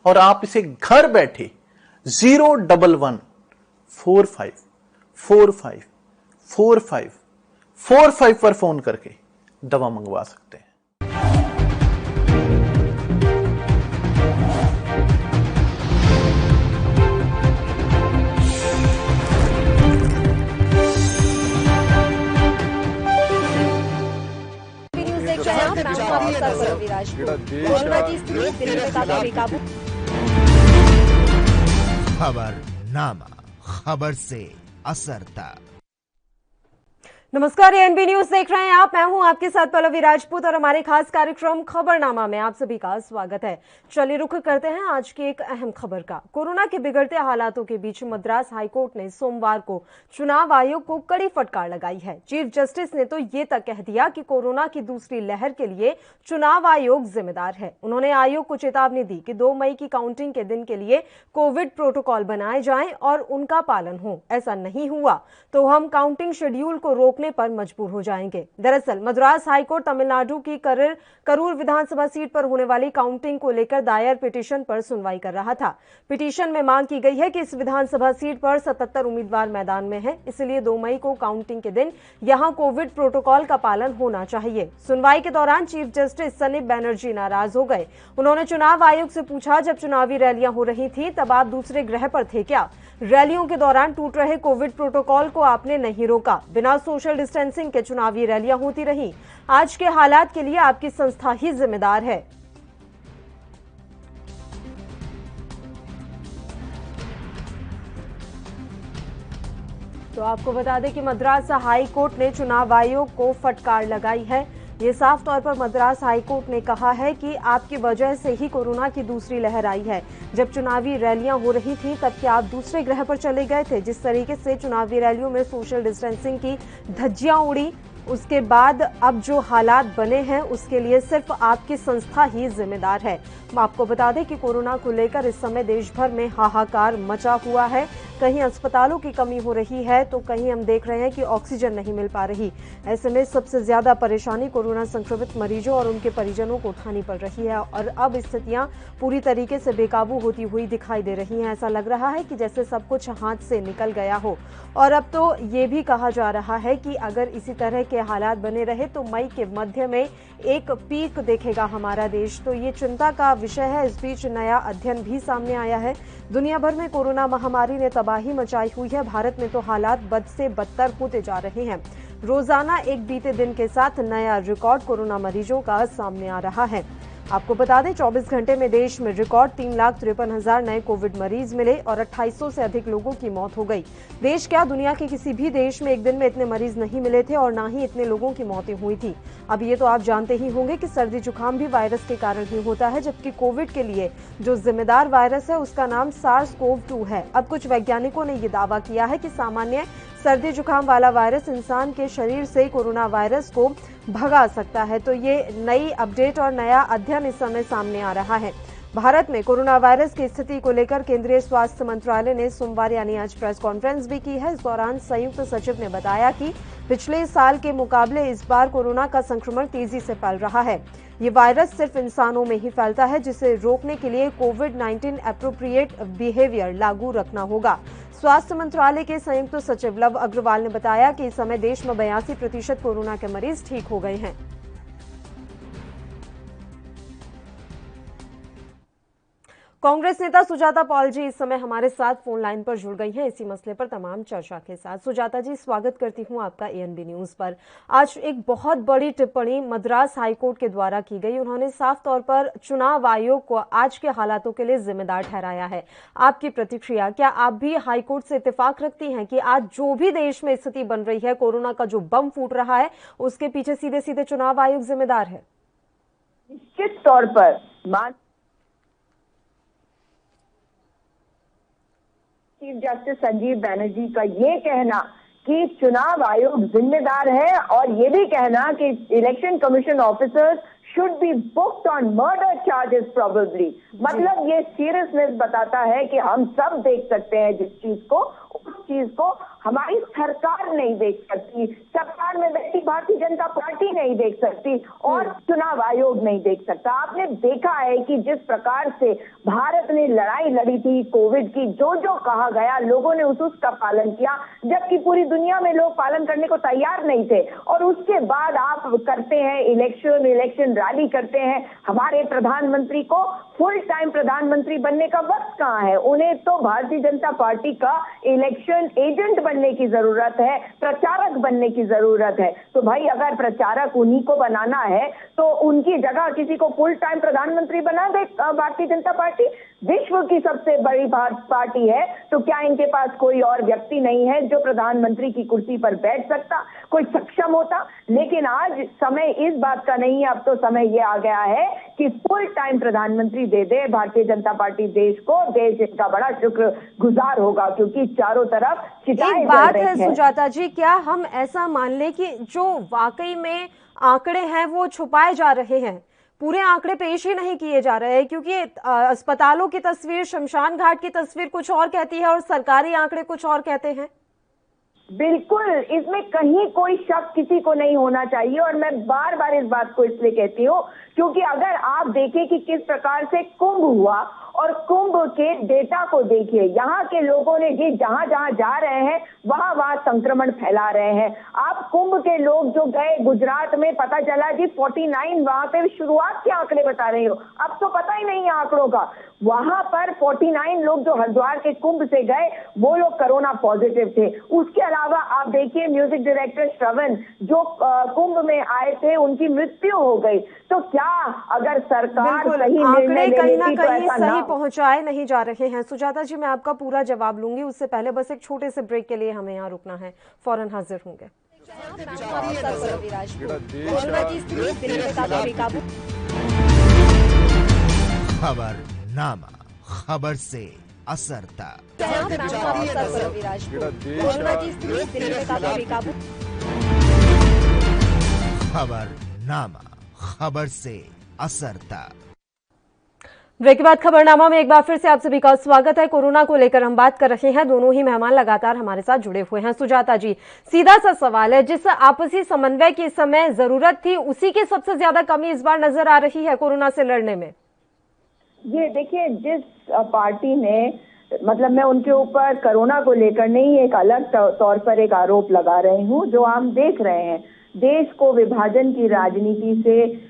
और आप इसे घर बैठे 011 45 45 45 45 पर फोन करके दवा मंगवा सकते हैं। खबरनामा, खबर से असर तक। नमस्कार, एएनबी न्यूज देख रहे हैं आप। मैं हूं आपके साथ पल्लवी राजपूत और हमारे खास कार्यक्रम खबरनामा में आप सभी का स्वागत है। चलिए रुख करते हैं आज की एक अहम खबर का। कोरोना के बिगड़ते हालातों के बीच मद्रास हाईकोर्ट ने सोमवार को चुनाव आयोग को कड़ी फटकार लगाई है। चीफ जस्टिस ने तो ये तक कह दिया कि कोरोना की दूसरी लहर के लिए चुनाव आयोग जिम्मेदार है। उन्होंने आयोग को चेतावनी दी कि 2 मई की काउंटिंग के दिन के लिए कोविड प्रोटोकॉल बनाए जाएं और उनका पालन हो। ऐसा नहीं हुआ तो हम काउंटिंग शेड्यूल को रोकने पर मजबूर हो जाएंगे। दरअसल मद्रास हाईकोर्ट तमिलनाडु की करूर विधानसभा सीट पर होने वाली काउंटिंग को लेकर दायर पिटीशन पर सुनवाई कर रहा था। पिटीशन में मांग की गई है कि इस विधानसभा सीट पर 77 उम्मीदवार मैदान में हैं, इसलिए 2 मई को काउंटिंग के दिन यहां कोविड प्रोटोकॉल का पालन होना चाहिए। सुनवाई के दौरान चीफ जस्टिस सनीप बैनर्जी नाराज हो गए। उन्होंने चुनाव आयोग से पूछा, जब चुनावी रैलियां हो रही थी तब आप दूसरे ग्रह पर थे क्या? रैलियों के दौरान टूट रहे कोविड प्रोटोकॉल को आपने नहीं रोका। बिना सोशल डिस्टेंसिंग के चुनावी रैलियां होती रही। आज के हालात के लिए आपकी संस्था ही जिम्मेदार है। तो आपको बता दें कि मद्रास हाई कोर्ट ने चुनाव आयोग को फटकार लगाई है। ये साफ तौर पर मद्रास हाईकोर्ट ने कहा है कि आपकी वजह से ही कोरोना की दूसरी लहर आई है। जब चुनावी रैलियां हो रही थी तब क्या आप दूसरे ग्रह पर चले गए थे? जिस तरीके से चुनावी रैलियों में सोशल डिस्टेंसिंग की धज्जियां उड़ी, उसके बाद अब जो हालात बने हैं उसके लिए सिर्फ आपकी संस्था ही जिम्मेदार है। आपको बता दें कि कोरोना को लेकर इस समय देश भर में हाहाकार मचा हुआ है। कहीं अस्पतालों की कमी हो रही है तो कहीं हम देख रहे हैं कि ऑक्सीजन नहीं मिल पा रही। ऐसे में सबसे ज्यादा परेशानी कोरोना संक्रमित मरीजों और उनके परिजनों को उठानी पड़ रही है और अब स्थितियां पूरी तरीके से बेकाबू होती हुई दिखाई दे रही हैं। ऐसा लग रहा है कि जैसे सब कुछ हाथ से निकल गया हो और अब तो ये भी कहा जा रहा है कि अगर इसी तरह के हालात बने रहे तो मई के मध्य में एक पीक देखेगा हमारा देश। तो ये चिंता का विषय है। इस बीच नया अध्ययन भी सामने आया है। दुनिया भर में कोरोना महामारी ने तबाही मचाई हुई है। भारत में तो हालात बद से बदतर होते जा रहे हैं। रोजाना एक बीते दिन के साथ नया रिकॉर्ड कोरोना मरीजों का सामने आ रहा है। आपको बता दें 24 घंटे में देश में रिकॉर्ड 3,53,000 नए कोविड मरीज मिले और 2800 से अधिक लोगों की मौत हो गई। देश क्या दुनिया के किसी भी देश में एक दिन में इतने मरीज नहीं मिले थे और ना ही इतने लोगों की मौतें हुई थी। अब ये तो आप जानते ही होंगे कि सर्दी जुकाम भी वायरस के कारण ही होता है, जबकि कोविड के लिए जो जिम्मेदार वायरस है उसका नाम SARS-CoV-2 है। अब कुछ वैज्ञानिकों ने ये दावा किया है कि सामान्य सर्दी जुकाम वाला वायरस इंसान के शरीर से कोरोना वायरस को भगा सकता है। तो ये नई अपडेट और नया अध्ययन इस समय सामने आ रहा है। भारत में कोरोना वायरस की स्थिति को लेकर केंद्रीय स्वास्थ्य मंत्रालय ने सोमवार यानी आज प्रेस कॉन्फ्रेंस भी की है। इस दौरान संयुक्त सचिव ने बताया कि पिछले साल के मुकाबले इस बार कोरोना का संक्रमण तेजी से फैल रहा है। ये वायरस सिर्फ इंसानों में ही फैलता है, जिसे रोकने के लिए कोविड-19 एप्रोप्रिएट बिहेवियर लागू रखना होगा। स्वास्थ्य मंत्रालय के संयुक्त सचिव लव अग्रवाल ने बताया कि इस समय देश में 82% कोरोना के मरीज ठीक हो गए हैं। कांग्रेस नेता सुजाता पॉल जी इस समय हमारे साथ फोन लाइन पर जुड़ गई हैं इसी मसले पर तमाम चर्चा के साथ। सुजाता जी, स्वागत करती हूं आपका एएनबी न्यूज पर। आज एक बहुत बड़ी टिप्पणी मद्रास हाईकोर्ट के द्वारा की गई। उन्होंने साफ तौर पर चुनाव आयोग को आज के हालातों के लिए जिम्मेदार ठहराया है। आपकी प्रतिक्रिया, क्या आप भी हाईकोर्ट से इत्तेफाक रखती हैं कि आज जो भी देश में स्थिति बन रही है, कोरोना का जो बम फूट रहा है, उसके पीछे सीधे सीधे चुनाव आयोग जिम्मेदार है? निश्चित तौर पर चीफ जस्टिस संजीव बैनर्जी का ये कहना कि चुनाव आयोग जिम्मेदार है और ये भी कहना कि election commission officers should be booked on murder charges probably, मतलब ये सीरियसनेस बताता है कि हम सब देख सकते हैं जिस चीज को, उस चीज को हमारी सरकार नहीं देख सकती, सरकार में बैठी भारतीय जनता पार्टी नहीं देख सकती और चुनाव आयोग नहीं देख सकता। आपने देखा है कि जिस प्रकार से भारत ने लड़ाई लड़ी थी कोविड की, जो जो कहा गया लोगों ने उसका पालन किया, जबकि पूरी दुनिया में लोग पालन करने को तैयार नहीं थे। और उसके बाद आप करते हैं इलेक्शन रैली करते हैं। हमारे प्रधानमंत्री को फुल टाइम प्रधानमंत्री बनने का वक्त कहाँ है? उन्हें तो भारतीय जनता पार्टी का इलेक्शन एजेंट बनने की जरूरत है, प्रचारक बनने की जरूरत है। तो भाई अगर प्रचारक उन्हीं को बनाना है तो उनकी जगह किसी को फुल टाइम प्रधानमंत्री बना दे भारतीय जनता पार्टी। विश्व की सबसे बड़ी पार्टी है, तो क्या इनके पास कोई और व्यक्ति नहीं है जो प्रधानमंत्री की कुर्सी पर बैठ सकता, कोई सक्षम होता? लेकिन आज समय इस बात का नहीं है, अब तो समय ये आ गया है कि फुल टाइम प्रधानमंत्री दे दे भारतीय जनता पार्टी देश को। देश इनका बड़ा शुक्र गुजार होगा, क्योंकि चारों तरफ चिताएं एक बात है सुजाता जी, क्या हम ऐसा मान लें कि जो वाकई में आंकड़े हैं वो छुपाए जा रहे हैं, पूरे आंकड़े पेश ही नहीं किए जा रहे हैं? क्योंकि अस्पतालों की तस्वीर, शमशान घाट की तस्वीर कुछ और कहती है और सरकारी आंकड़े कुछ और कहते हैं। बिल्कुल, इसमें कहीं कोई शक किसी को नहीं होना चाहिए। और मैं बार बार इस बात को इसलिए कहती हूँ क्योंकि अगर आप देखें कि किस प्रकार से कुंभ हुआ और कुंभ के डेटा को देखिए, यहाँ के लोगों ने जी जहां जहां जा रहे हैं वहां संक्रमण फैला रहे हैं। आप कुंभ के लोग जो गए गुजरात में, पता चला जी 49 वहां पे शुरुआत के आंकड़े बता रही हो, अब तो पता ही नहीं है आंकड़ों का। वहां पर 49 लोग जो हरिद्वार के कुंभ से गए वो लोग कोरोना पॉजिटिव थे। उसके अलावा आप देखिए म्यूजिक डायरेक्टर श्रवण जो कुंभ में आए थे, उनकी मृत्यु हो गई। तो क्या अगर सरकार सही निर्णय कहीं ना कहीं सही पहुंचाए नहीं जा रहे हैं? सुजाता जी, मैं आपका पूरा जवाब लूंगी, उससे पहले बस एक छोटे से ब्रेक के लिए हमें यहाँ रुकना है, फौरन हाजिर होंगे। खबरनामा, खबर से असर तक। खबरनामा, खबर से असर तक। ब्रेक के बाद खबरनामा में एक बार फिर से आप सभी का स्वागत है। कोरोना को लेकर हम बात कर रहे हैं। दोनों ही मेहमान लगातार हमारे साथ जुड़े हुए हैं। सुजाता जी, सीधा सा सवाल है, जिस आपसी समन्वय की इस समय जरूरत थी, उसी की सबसे ज्यादा कमी इस बार नजर आ रही है कोरोना से लड़ने में। ये देखिए, जिस पार्टी ने, मतलब मैं उनके ऊपर कोरोना को लेकर नहीं, एक अलग तौर पर एक आरोप लगा रही हूँ। जो हम देख रहे हैं, देश को विभाजन की राजनीति से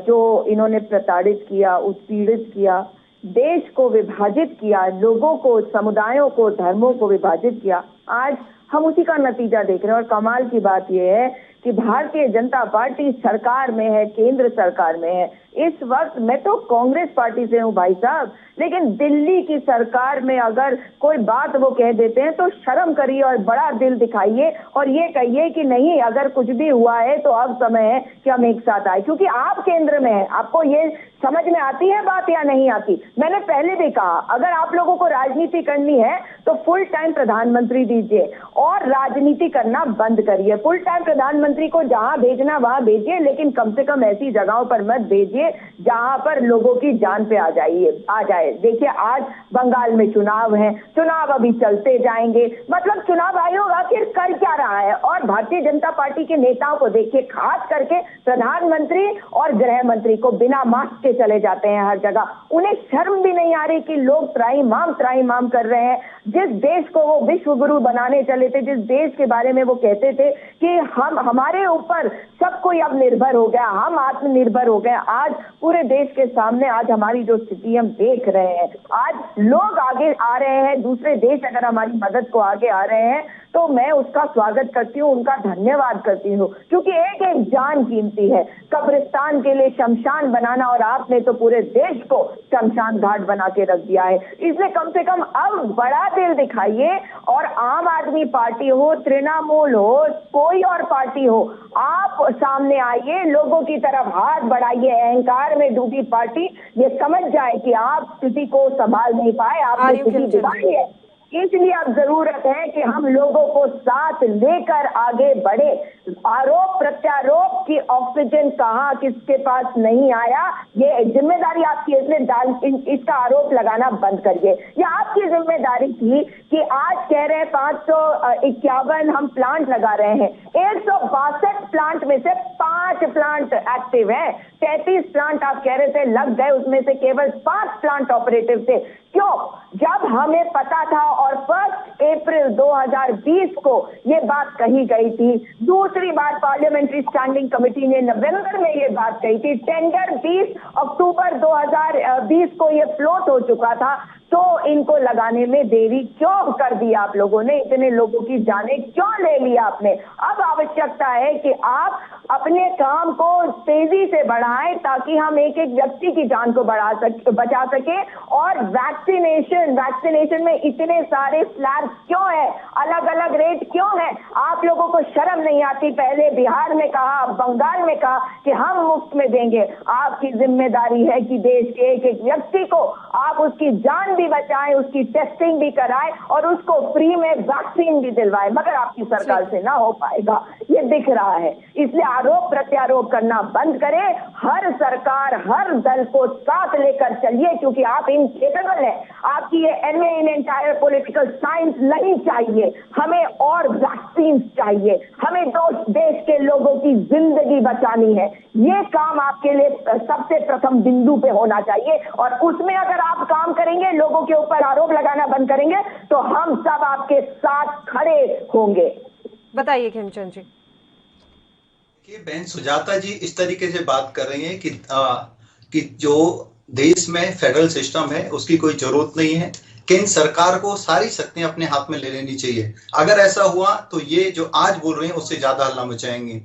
जो इन्होंने प्रताड़ित किया, उत्पीड़ित किया, देश को विभाजित किया, लोगों को, समुदायों को, धर्मों को विभाजित किया, आज हम उसी का नतीजा देख रहे हैं। और कमाल की बात यह है कि भारतीय जनता पार्टी सरकार में है, केंद्र सरकार में है। इस वक्त मैं तो कांग्रेस पार्टी से हूँ भाई साहब, लेकिन दिल्ली की सरकार में अगर कोई बात वो कह देते हैं तो शर्म करिए और बड़ा दिल दिखाइए और ये कहिए कि नहीं, अगर कुछ भी हुआ है तो अब समय है कि हम एक साथ आए, क्योंकि आप केंद्र में हैं। आपको ये समझ में आती है बात या नहीं आती? मैंने पहले भी कहा, अगर आप लोगों को राजनीति करनी है तो फुल टाइम प्रधानमंत्री दीजिए और राजनीति करना बंद करिए। फुल टाइम प्रधानमंत्री को जहां भेजना वहां भेजिए, लेकिन कम से कम ऐसी जगहों पर मत भेजिए जहां पर लोगों की जान पे आ जाए। देखिए, आज बंगाल में चुनाव है, चुनाव अभी चलते जाएंगे। मतलब चुनाव आयोग आखिर कर क्या रहा है? और भारतीय जनता पार्टी के नेताओं को देखिए, खास करके प्रधानमंत्री और गृह मंत्री को बिना मास्क के चले जाते हैं हर जगह। उन्हें शर्म भी नहीं आ रही कि लोग त्राहीमाम कर रहे हैं। जिस देश को वो विश्व गुरु बनाने चले थे, जिस देश के बारे में वो कहते थे कि हमारे ऊपर सब कोई अब निर्भर हो गया, हम आत्मनिर्भर हो गए, आज पूरे देश के सामने आज हमारी जो स्थिति हम देख रहे हैं, आज लोग आगे आ रहे हैं, दूसरे देश अगर हमारी मदद को आगे आ रहे हैं तो मैं उसका स्वागत करती हूँ, उनका धन्यवाद करती हूँ, क्योंकि एक एक जान कीमती है। कब्रिस्तान के लिए शमशान बनाना, और आपने तो पूरे देश को शमशान घाट बना के रख दिया है। इसलिए कम से कम अब बड़ा दिल दिखाइए और आम आदमी पार्टी हो, तृणमूल हो, कोई और पार्टी हो, आप सामने आइए, लोगों की तरफ हाथ बढ़ाइए। अहंकार में डूबी पार्टी ये समझ जाए कि आप स्थिति को संभाल नहीं पाए, आपने स्थिति बिगाड़ी है। इसलिए अब जरूरत है कि हम लोगों को साथ लेकर आगे बढ़े। आरोप प्रत्यारोप की ऑक्सीजन कहाँ किसके पास नहीं आया, ये जिम्मेदारी आपकी, इसलिए इसका आरोप लगाना बंद करिए। ये आपकी जिम्मेदारी थी कि आज कह रहे हैं 551 हम प्लांट लगा रहे हैं, 162 प्लांट में से 5 प्लांट एक्टिव है, 33 प्लांट आप कह रहे थे लग गए, उसमें से केवल 5 प्लांट ऑपरेटिव थे। क्यों? जब हमें पता था और 1 अप्रैल 2020 को ये बात कही गई थी। दूसरी बार पार्लियामेंट्री स्टैंडिंग कमेटी ने नवंबर में ये बात कही थी। टेंडर 20 अक्टूबर 2020 को ये फ्लोट हो चुका था। तो इनको लगाने में देरी क्यों कर दी आप लोगों ने? इतने लोगों की जानें क्यों ले ली आपने? अब आवश्यकता है कि आप अपने काम को तेजी से बढ़ाएं ताकि हम एक एक व्यक्ति की जान को बचा सके। और वैक्सीनेशन में इतने सारे स्लैब क्यों है, अलग अलग रेट क्यों है? आप लोगों को शर्म नहीं आती? पहले बिहार में कहा, बंगाल में कहा कि हम मुफ्त में देंगे। आपकी जिम्मेदारी है कि देश के एक एक व्यक्ति को आप उसकी जान भी बचाएं, उसकी टेस्टिंग भी कराएं और उसको फ्री में वैक्सीन भी दिलवाएं। मगर आपकी सरकार से ना हो पाएगा, ये दिख रहा है। इसलिए आरोप प्रत्यारोप करना बंद करें। हर सरकार, हर दल को साथ लेकर चलिए, क्योंकि आप इनकेपेबल हैं। आपकी ये MA in entire political science नहीं चाहिए, हमें और वैक्सीन चाहिए। हमें देश के लोगों की जिंदगी बचानी है। ये काम आपके लिए सबसे प्रथम बिंदु पे होना चाहिए और उसमें अगर आप काम करेंगे, लोगों के ऊपर आरोप लगाना बंद करेंगे, तो हम सब आपके साथ खड़े होंगे। बताइए खेमचंद जी। कि बहन सुजाता जी इस तरीके से बात कर रही हैं कि जो देश में फेडरल सिस्टम है उसकी कोई जरूरत नहीं है, केंद्र सरकार को सारी शक्तियां अपने हाथ में ले लेनी चाहिए। अगर ऐसा हुआ तो ये जो आज बोल रहे हैं उससे ज्यादा हल्ला मचाएंगे।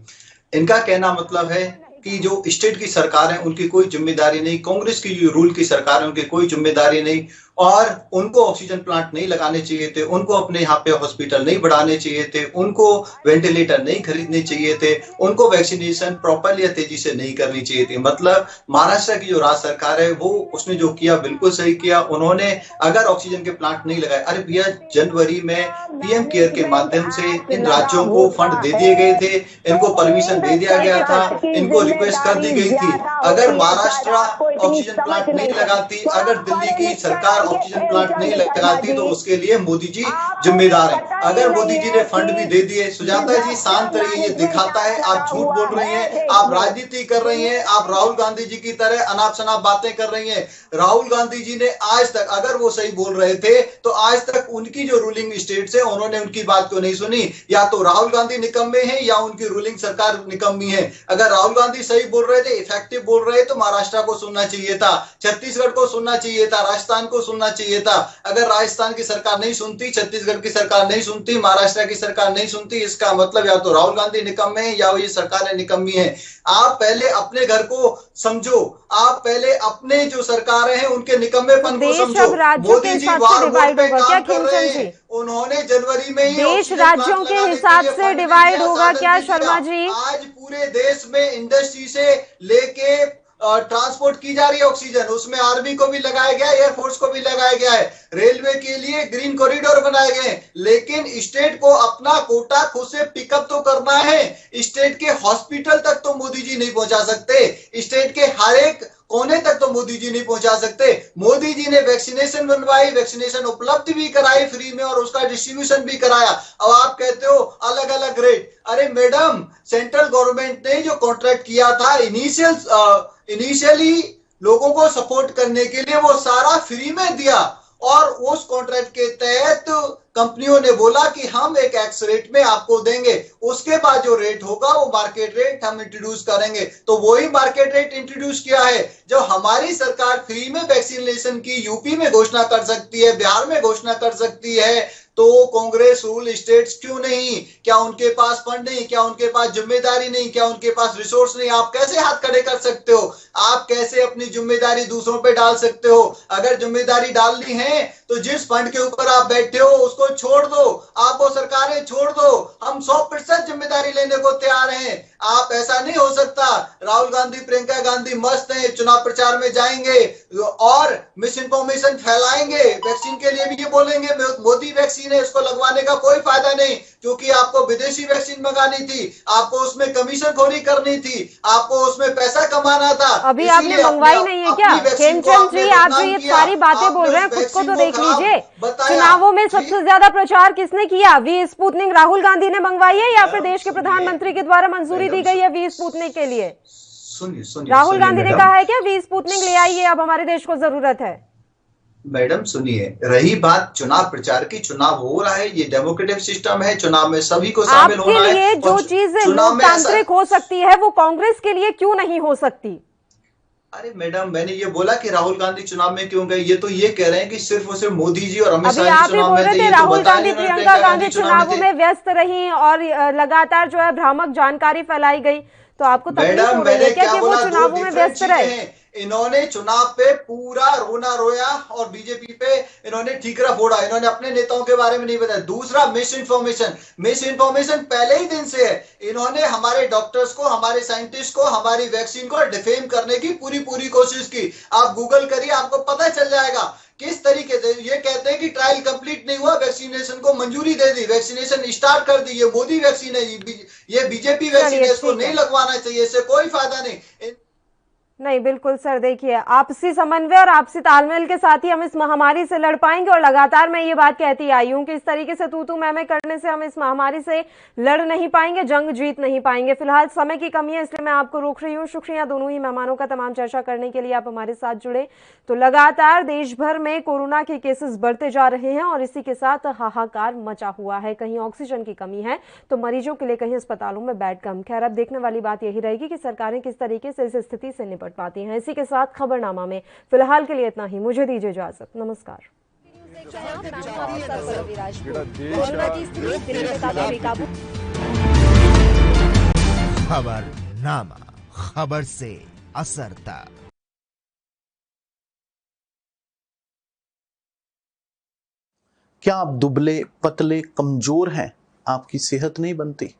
इनका कहना मतलब है कि जो स्टेट की सरकार है उनकी कोई जिम्मेदारी नहीं, कांग्रेस की जो रूल की सरकार है उनकी कोई जिम्मेदारी नहीं, और उनको ऑक्सीजन प्लांट नहीं लगाने चाहिए थे, उनको अपने यहाँ पे हॉस्पिटल नहीं बढ़ाने चाहिए थे, उनको वेंटिलेटर नहीं खरीदने चाहिए थे, उनको वैक्सीनेशन प्रॉपरली या तेजी से नहीं करनी चाहिए थी। मतलब महाराष्ट्र की जो राज्य सरकार है वो उसने जो किया बिल्कुल सही किया। उन्होंने अगर ऑक्सीजन के प्लांट नहीं लगाए, अरे भैया जनवरी में पीएम केयर के माध्यम से इन राज्यों को फंड दे दिए गए थे, इनको परमिशन दे दिया गया था, इनको रिक्वेस्ट कर दी गई थी। अगर महाराष्ट्र ऑक्सीजन प्लांट नहीं लगाती, अगर दिल्ली की सरकार ऑक्सीजन प्लांट नहीं लगाती तो उसके लिए मोदी जी जिम्मेदार हैं। अगर मोदी जी ने फंड भी दे दिए, सुजाता जी शांत रहिए, ये दिखाता है आप झूठ बोल रही हैं, आप राजनीति कर रही हैं, आप राहुल गांधी जी की तरह अनाप शनाप बातें कर रही हैं। राहुल गांधी जी ने आज तक, अगर वो सही बोल रहे थे तो आज तक उनकी जो रूलिंग स्टेट्स है उन्होंने उनकी बात क्यों नहीं सुनी? या तो राहुल गांधी निकम्मे हैं या उनकी रूलिंग सरकार निकम्मी है। अगर राहुल गांधी सही बोल रहे थे, इफेक्टिव बोल रहे तो महाराष्ट्र को सुनना चाहिए था, छत्तीसगढ़ को सुनना चाहिए था, राजस्थान को सुनना चाहिए था। अगर राजस्थान की सरकार नहीं सुनती, छत्तीसगढ़ की सरकार नहीं सुनती, महाराष्ट्र की सरकार नहीं सुनती, इसका मतलब या तो राहुल गांधी निकम्मे हैं या ये सरकारें निकम्मी है। आप पहले अपने घर को समझो, आप पहले अपने जो सरकारें हैं उनके निकम्मेपन को समझो। मोदी जी वार वोट पे काम कर रहे हैं, उन्होंने जनवरी में ही देश राज्यों के हिसाब से डिवाइड होगा क्या शर्मा जी? आज पूरे देश में इंडस्ट्री से लेके ट्रांसपोर्ट की जा रही है ऑक्सीजन, उसमें आर्मी को भी लगाया गया है, एयरफोर्स को भी लगाया गया है, रेलवे के लिए ग्रीन कॉरिडोर बनाए गए हैं। लेकिन स्टेट को अपना कोटा खुद से पिकअप तो करना है। स्टेट के हॉस्पिटल तक तो मोदी जी नहीं पहुंचा सकते, स्टेट के हर एक कोने तक तो मोदी जी नहीं पहुंचा सकते। मोदी जी ने वैक्सीनेशन बनवाई, वैक्सीनेशन उपलब्ध भी कराई फ्री में और उसका डिस्ट्रीब्यूशन भी कराया। अब आप कहते हो अलग अलग रेट। अरे मैडम, सेंट्रल गवर्नमेंट ने जो कॉन्ट्रैक्ट किया था इनिशियली लोगों को सपोर्ट करने के लिए, वो सारा फ्री में दिया और उस कॉन्ट्रैक्ट के तहत कंपनियों ने बोला कि हम एक एक्स रेट में आपको देंगे, उसके बाद जो रेट होगा वो मार्केट रेट हम इंट्रोड्यूस करेंगे। तो वही मार्केट रेट इंट्रोड्यूस किया है। जब हमारी सरकार फ्री में वैक्सीनेशन की यूपी में घोषणा कर सकती है, बिहार में घोषणा कर सकती है, तो कांग्रेस रूल स्टेट्स क्यों नहीं? क्या उनके पास फंड नहीं? क्या उनके पास जिम्मेदारी नहीं? क्या उनके पास रिसोर्स नहीं? आप कैसे हाथ खड़े कर सकते हो? आप कैसे अपनी जिम्मेदारी दूसरों पे डाल सकते हो? अगर जिम्मेदारी डालनी है तो जिस फंड के ऊपर आप बैठे हो उसको छोड़ दो, आप वो सरकारें छोड़ दो, हम 100% जिम्मेदारी लेने को तैयार हैं। आप ऐसा नहीं हो सकता। राहुल गांधी, प्रियंका गांधी मस्त हैं, चुनाव प्रचार में जाएंगे और मिस इन्फॉर्मेशन फैलाएंगे, वैक्सीन के लिए भी ये बोलेंगे मोदी वैक्सीन है, इसको लगवाने का कोई फायदा नहीं, क्योंकि आपको विदेशी वैक्सीन मंगानी थी, आपको उसमें कमीशन खोरी करनी थी, आपको उसमें पैसा कमाना था। अभी आपने मंगवाई नहीं है क्या? खेमचंद जी, आप जो ये सारी बातें बोल रहे हैं खुद को तो देख लीजिए। चुनावों में सबसे ज्यादा प्रचार किसने किया? वी स्पुतनिक राहुल गांधी ने मंगवाई है या फिर देश के प्रधानमंत्री के द्वारा मंजूरी दी गई है वी स्पुतनिक के लिए? सुनिए, राहुल गांधी ने कहा है क्या वी स्पुतनिक ले आइए, अब हमारे देश को जरूरत है? मैडम सुनिए, रही बात चुनाव प्रचार की, चुनाव हो रहा है, ये डेमोक्रेटिक सिस्टम है, चुनाव में सभी को शामिल होना है। आपके लिए जो चीज लोकतांत्रिक हो सकती है वो कांग्रेस के लिए क्यों नहीं हो सकती? अरे मैडम, मैंने ये बोला कि राहुल गांधी चुनाव में क्यों गए? ये तो ये कह रहे हैं कि सिर्फ और सिर्फ मोदी जी और अमित शाह चुनाव में थे। राहुल गांधी, प्रियंका गांधी चुनावों में व्यस्त रही और लगातार जो है भ्रामक जानकारी फैलाई गई, तो आपको तकलीफ हो रही है क्या कि वो चुनावों में व्यस्त रहे? इन्होंने चुनाव पे पूरा रोना रोया और बीजेपी पे इन्होंने ठीकरा फोड़ा, इन्होंने अपने नेताओं के बारे में नहीं बताया। दूसरा, मिस इन्फॉर्मेशन पहले ही दिन से है। इन्होंने हमारे डॉक्टर्स को, हमारे साइंटिस्ट को, हमारी वैक्सीन को डिफेम करने की पूरी कोशिश की। आप गूगल करिए, आपको पता चल जाएगा किस तरीके से ये कहते हैं कि ट्रायल कंप्लीट नहीं हुआ, वैक्सीनेशन को मंजूरी दे दी, वैक्सीनेशन स्टार्ट कर दी, ये मोदी वैक्सीन है, ये बीजेपी वैक्सीन है, इसको नहीं लगवाना चाहिए, इससे कोई फायदा नहीं। नहीं, बिल्कुल सर, देखिए आपसी समन्वय और आपसी तालमेल के साथ ही हम इस महामारी से लड़ पाएंगे। और लगातार मैं ये बात कहती आई हूं कि इस तरीके से तू मैं करने से हम इस महामारी से लड़ नहीं पाएंगे, जंग जीत नहीं पाएंगे। फिलहाल समय की कमी है, इसलिए मैं आपको रोक रही हूँ। शुक्रिया दोनों ही मेहमानों का तमाम चर्चा करने के लिए आप हमारे साथ जुड़े। तो लगातार देश भर में कोरोना के केसेस बढ़ते जा रहे हैं और इसी के साथ हाहाकार मचा हुआ है। कहीं ऑक्सीजन की कमी है तो मरीजों के लिए कहीं अस्पतालों में बेड कम। खैर, अब देखने वाली बात यही रहेगी कि सरकारें किस तरीके से इस स्थिति से निपट पाती हैं। इसी के साथ खबरनामा में फिलहाल के लिए इतना ही। मुझे दीजिए इजाजत, नमस्कार। खबरनामा, खबर से असर तक। क्या आप दुबले पतले कमजोर हैं? आपकी सेहत नहीं बनती।